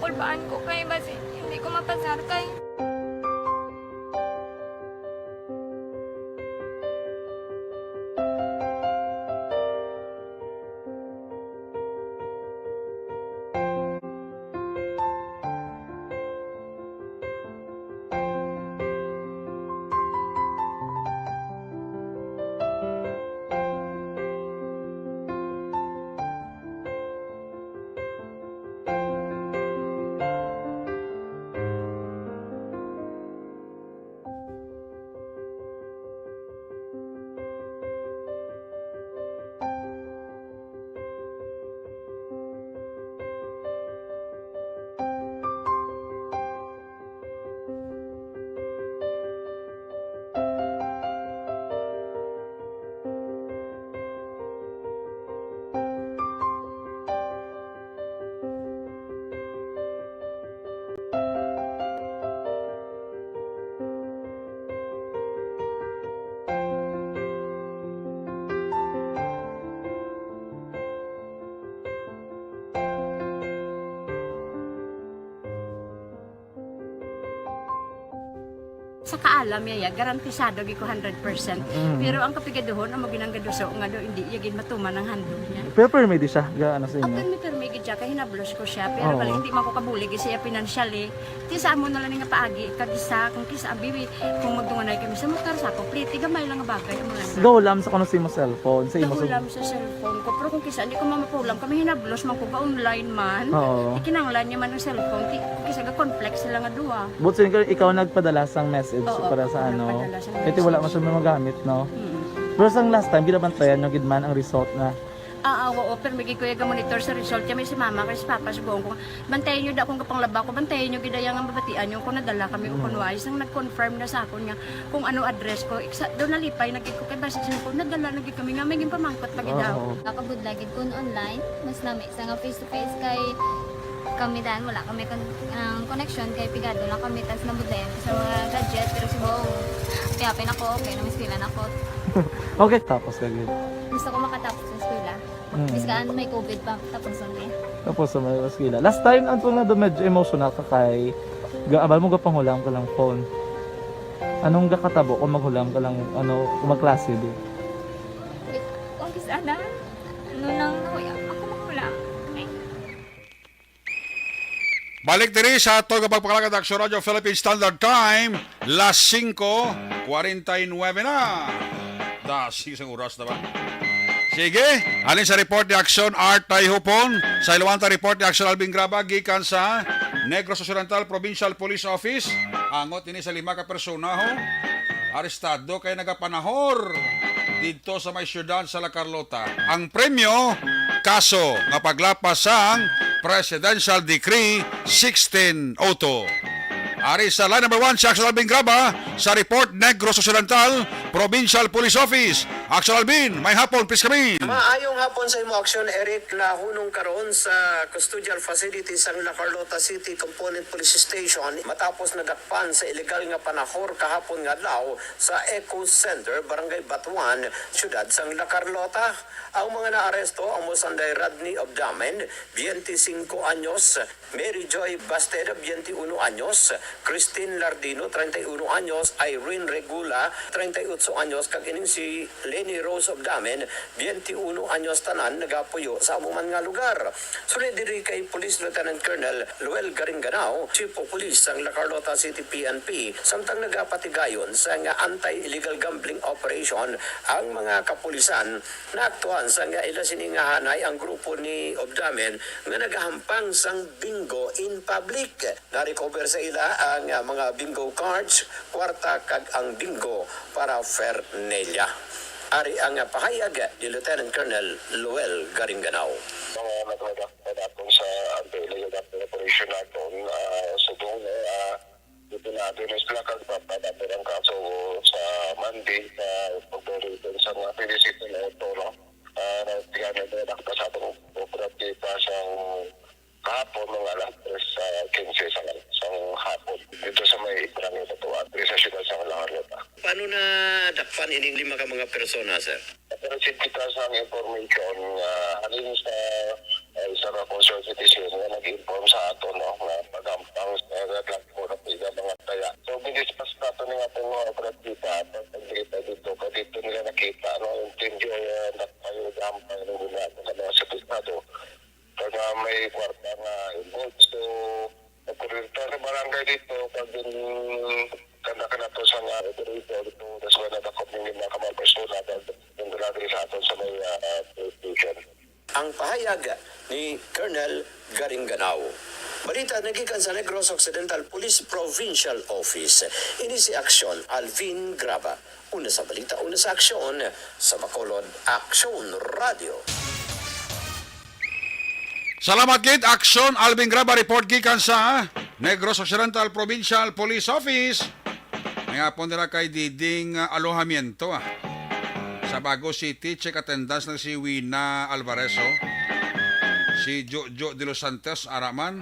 Speaker 3: Kulbaan ko kay basi hindi ko mapasar kay
Speaker 4: kaalam yaya, garantisado gi ko 100%. Pero ang kapigaduhon, ang maginanggaduso, nga do, hindi yagin matuman ang handog niya.
Speaker 19: Pero permedi siya, ano sa inyo?
Speaker 4: Apan mi permigi siya, kaya hinablos ko siya. Pero bali, hindi man ko kabulig siya financially. Tisa mo na lang nga paagi, kagisa, kung kisa, bibi, kung magdunganay kami sa motor sa ako, pliti, gamay lang nga bagay.
Speaker 19: Gawlam sa kuno sa imo cellphone, sa imo
Speaker 4: Gahulam sa cellphone ko, pero kung kisa, hindi ko mamapulam, kami hinablos man ko ba online man.
Speaker 19: Oo.
Speaker 4: Ikinanglan niya man ang cellphone, kisa ga complex sila nga duwa.
Speaker 19: But so, ikaw nagpadala sang message
Speaker 4: Oo,
Speaker 19: para sa ano.
Speaker 4: nagpadala sang
Speaker 19: Kasi wala man siya magamit, no? Pero sang last time, ginabantayan nyo gidman ang result na.
Speaker 4: Oo, pero may kuya ga monitor sa result kami si mama kasi si papa si buong ko. Bantayan niyo da akong kapanglaba ko, bantayan niyo gidayang ang babatian niyo kung nadala kami o kunwais nang nag-confirm na sa akon nga kung ano address ko. Doon nalipay nagid ko kay base sa ko nadala nagid kami nga may pamangkot pag daw.
Speaker 3: Nakabudlagid ko online, mas nami sa nga face to face kay kami dahil wala kami connection kay pigado lang kami tas nabudlayan sa mga gadget pero si Bong kaya ako okay na miskila na ako.
Speaker 19: Okay, tapos kagid.
Speaker 3: Gusto ko makatapos sa eskwela. Biskaan may COVID pa tapos ulit.
Speaker 19: Tapos sa may eskwela. Last time, ang na do medyo emotional ka kay abal mo ga panghulam ka lang phone. Anong gakatabo kung maghulam ka lang ano, kung magklase di?
Speaker 3: Kung kisana, ano nang nakuya, ako makulang.
Speaker 2: Balik diri sa ato nga pagpakalagad Action Radio Philippine Standard Time, las 5:49 na. Das isang oras na ba? Sige, alin sa report ni Action Art Hupon, sa ilawanta report ni Action Alvin Graba gikan sa Negros Occidental Provincial Police Office. Angot ini sa 5 ka persona ho. Arestado kay nagapanahor dito sa may syudad sa La Carlota. Ang premyo, kaso nga paglapas sang Presidential Decree 1602. Ari sa line number 1 si Action Alvin Graba sa report Negros Occidental Provincial Police Office. Action Alvin, may hapon, please kami.
Speaker 20: Maayong hapon sa imo Action, Eric, na hunong karon sa custodial facilities sa La Carlota City Component Police Station matapos nadakpan sa illegal nga panahor kahapon nga adlaw sa Eco Center, Barangay Batuan, siyudad sang La Carlota. Ang mga naaresto ang Mosanday Radney Obdamen, 25 anyos, Mary Joy Basteda, 21 anyos, Christine Lardino, 31 anyos, Irene Regula, 38 anyos, kag ining si Lenny Rose Obdamen, 21 anyos tanan, nagapuyo sa amuman nga lugar. Sunod diri kay Police Lieutenant Colonel Luel Garinganao, Chief of Police sang La Carlota City PNP, samtang nagapatigayon sa nga anti-illegal gambling operation ang mga kapulisan na aktuhan sa nga ila siningahanay ang grupo ni Obdamen nga nagahampang sang bingo in public. Na-recover sa ila ang mga bingo cards, kwarta kag ang bingo para Fernelia. Ari ang pahayag ni Lieutenant Colonel Luel Garinganao.
Speaker 21: Mga nagdadapon sa anti-illegal gambling operation natin sa doon dito natin is sila kagpapadapon ang kaso sa Monday sa pagdoritin sa mga pinisito na ito, no? Tiyan na nakita sa itong operatiba sa kahapon mga alas 3:15 sa hapon dito sa may ibrang ito sa siyudad sa La Carlota.
Speaker 20: Paano na dakpan ining 5 ka mga persona, sir?
Speaker 21: Pero kita sa information alin sa isang concerned citizen na nag-inform sa ato, no, na pagampang sa naglapo na piga mga taya. So, binispas na ito ng ating mga operatiba at pag-dita dito. Dito nila nakita, no, yung tindio nakpayo gampang ng mula sa mga satisfado. Kaya may kwarta na involved. So, nagkuririta sa barangay dito pag kanda na to sa nga operator dito. That's why nadakot ng mga kamang persona dahil yung dalagri sa atin sa may station.
Speaker 20: Ang pahayag ni Colonel Garinganao. Balita nagikan sa Negros Occidental Police Provincial Office. Ini si Action Alvin Graba. Una sa balita, una sa aksyon sa Bacolod Action Radio.
Speaker 2: Salamat gid Action Alvin Graba report gikan sa Negros Occidental Provincial Police Office. Ngapon dira kay Diding Alojamiento sa Bago City, check attendance ng si Wina Alvarezo, si Jojo de los Santos Araman.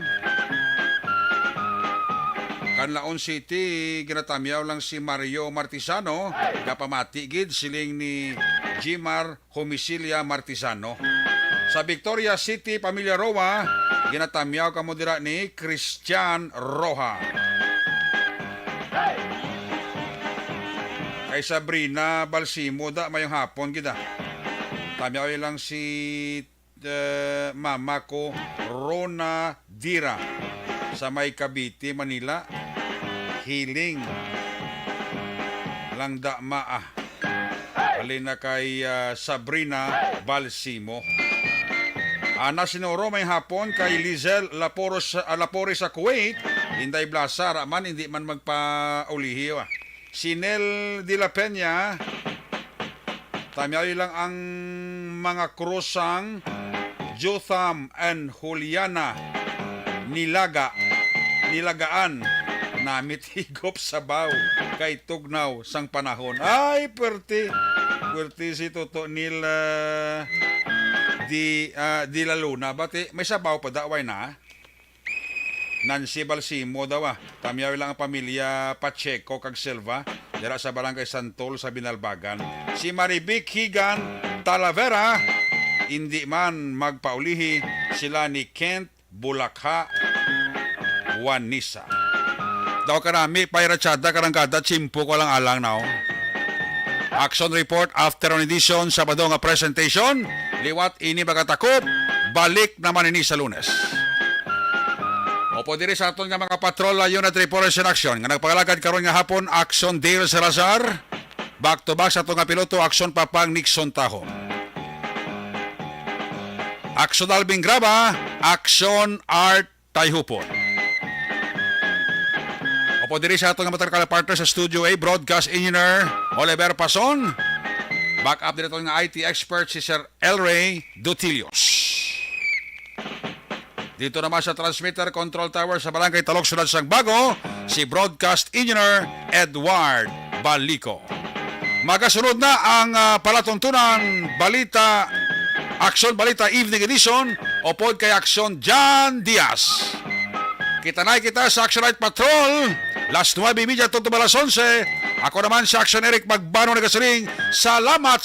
Speaker 2: Canlaon City, ginatamyaw lang si Mario Martisano, kapamati gid siling ni Jimar Homicilia Martisano. Sa Victoria City, Pamilya Roa, ginatamyaw kamo dira ni Christian Roja. Kay Sabrina Balsimo da mayong hapon kita. Tami ako lang si mama ko Rona Dira sa May Cavite, Manila. Healing lang da maa. Alina kay Sabrina Balsimo. Ana sinuro may hapon kay Lizel Lapores sa Kuwait. Inday Blasa raman hindi man magpaulihi. Si Nel de la Peña. Tamiyaw lang ang mga krusang Jotham and Juliana nilagaan namit higop sa baw kay tugnaw sang panahon. Ay, puwerte si Toto nila di la Luna. Bati, may sabaw pa daway na. Nancy Balsimo daw Tamiyaw lang ang pamilya Pacheco kag Silva dira sa Barangay Santol sa Binalbagan. Si Marivic Higan Talavera hindi man magpaulihi sila ni Kent Bulakha Juanisa. Daw karami pairatsada karangkada chimpo ko lang alang now. Action report afternoon edition Sabado nga presentation. Liwat ini bagatakop. Balik naman ini sa Lunes. Opo diri sa aton nga mga patrol unit reporters in action nga nagpagalagad karon nga hapon Action Dale Salazar. Back to back sa aton nga piloto Action Papang Nixon Taho. Action Alvin Graba, Action Art Tayhupon. Opo diri sa aton nga matakal partner sa Studio A Broadcast Engineer Oliver Pason. Back up dito nga IT expert si Sir Elray Dutilios. Dito naman sa transmitter control tower sa Barangay Talok Sunod sang Bago, si Broadcast Engineer Edward Balico. Magasunod na ang palatuntunan balita Action Balita Evening Edition o pod kay Action John Diaz. Kita sa Action Night Patrol last 9:30 to balas 11. Ako naman si Action Eric Magbano nagasiling. Salamat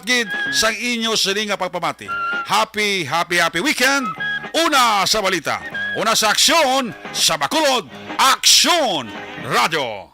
Speaker 2: gid sang inyo siling nga pagpamati. Happy weekend. Una sa balita, una sa aksyon, sa Bacolod, Aksyon Radio.